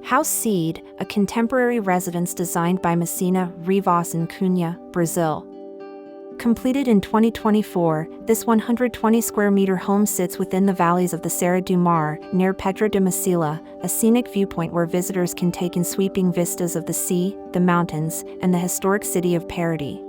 House Sede, a contemporary residence designed by Messina, Rivas and Cunha, Brazil. Completed in 2024, this 120-square-meter home sits within the valleys of the Serra do Mar, near Pedra da Macela, a scenic viewpoint where visitors can take in sweeping vistas of the sea, the mountains, and the historic city of Paraty.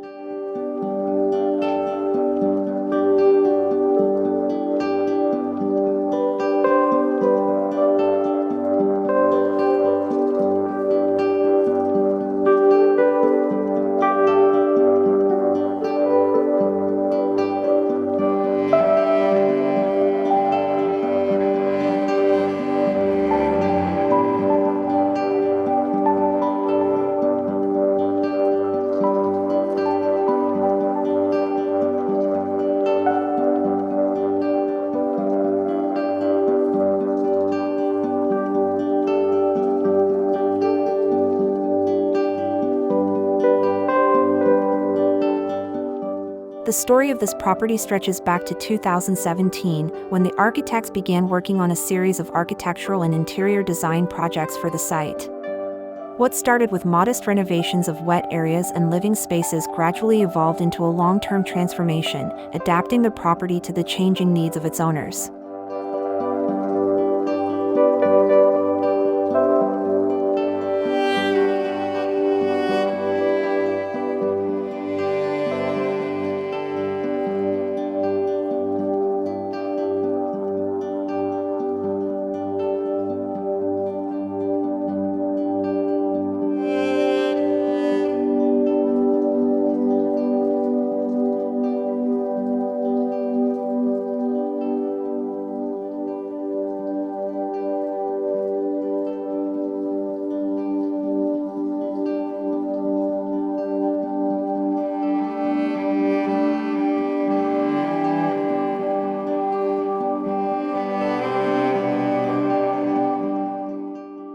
The story of this property stretches back to 2017, when the architects began working on a series of architectural and interior design projects for the site. What started with modest renovations of wet areas and living spaces gradually evolved into a long-term transformation, adapting the property to the changing needs of its owners.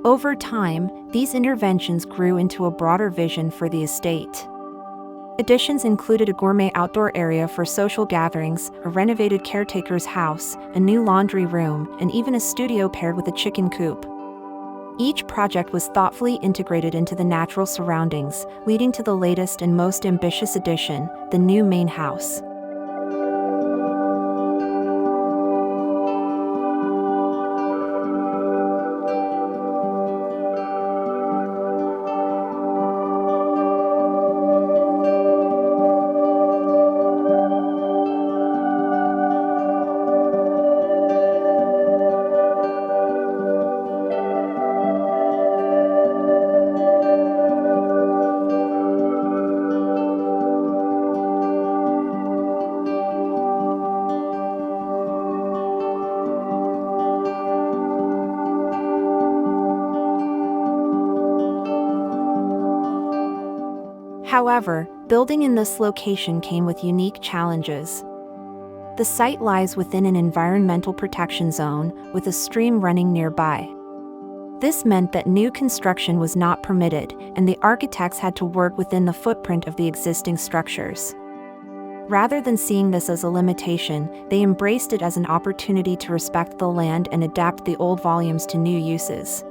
Over time, these interventions grew into a broader vision for the estate. Additions included a gourmet outdoor area for social gatherings, a renovated caretaker's house, a new laundry room, and even a studio paired with a chicken coop. Each project was thoughtfully integrated into the natural surroundings, leading to the latest and most ambitious addition, the new main house. However, building in this location came with unique challenges. The site lies within an environmental protection zone, with a stream running nearby. This meant that new construction was not permitted, and the architects had to work within the footprint of the existing structures. Rather than seeing this as a limitation, they embraced it as an opportunity to respect the land and adapt the old volumes to new uses.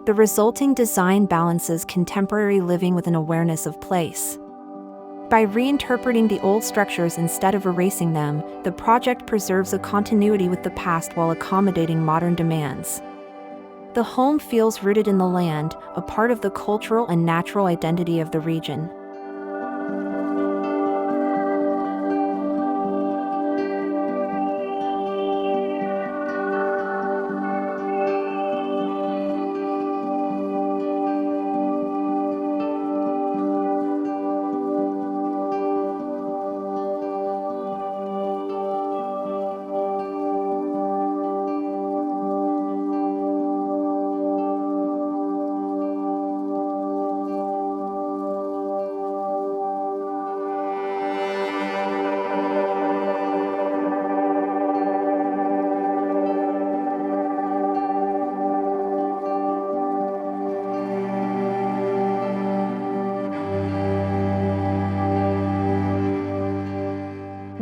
The resulting design balances contemporary living with an awareness of place. By reinterpreting the old structures instead of erasing them, the project preserves a continuity with the past while accommodating modern demands. The home feels rooted in the land, a part of the cultural and natural identity of the region.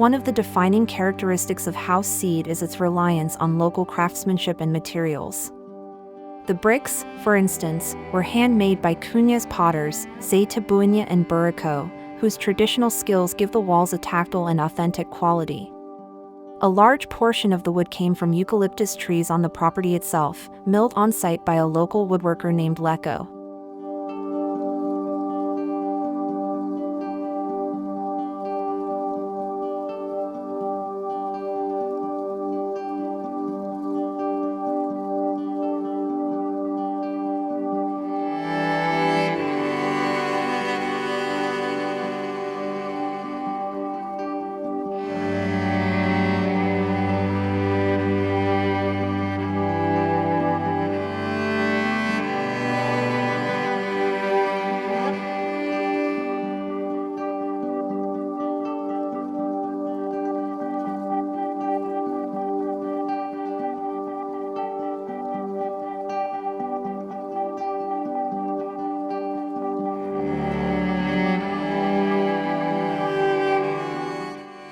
One of the defining characteristics of House Sede is its reliance on local craftsmanship and materials. The bricks, for instance, were handmade by Cunha's potters, Sede and Burrico, whose traditional skills give the walls a tactile and authentic quality. A large portion of the wood came from eucalyptus trees on the property itself, milled on-site by a local woodworker named Leco.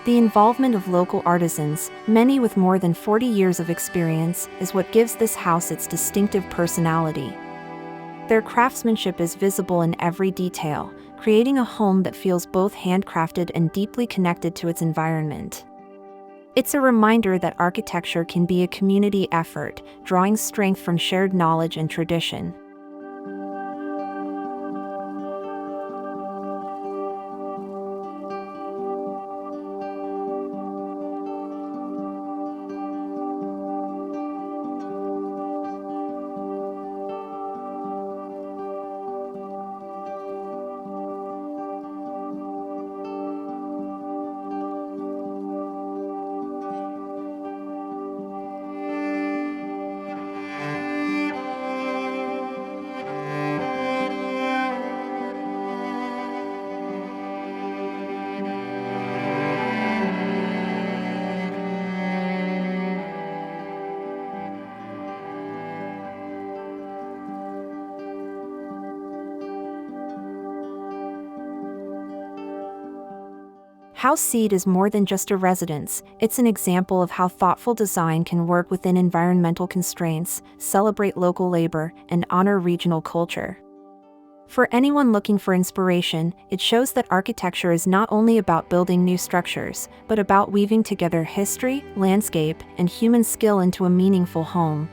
The involvement of local artisans, many with more than 40 years of experience, is what gives this house its distinctive personality. Their craftsmanship is visible in every detail, creating a home that feels both handcrafted and deeply connected to its environment. It's a reminder that architecture can be a community effort, drawing strength from shared knowledge and tradition. House Sede is more than just a residence, it's an example of how thoughtful design can work within environmental constraints, celebrate local labor, and honor regional culture. For anyone looking for inspiration, it shows that architecture is not only about building new structures, but about weaving together history, landscape, and human skill into a meaningful home.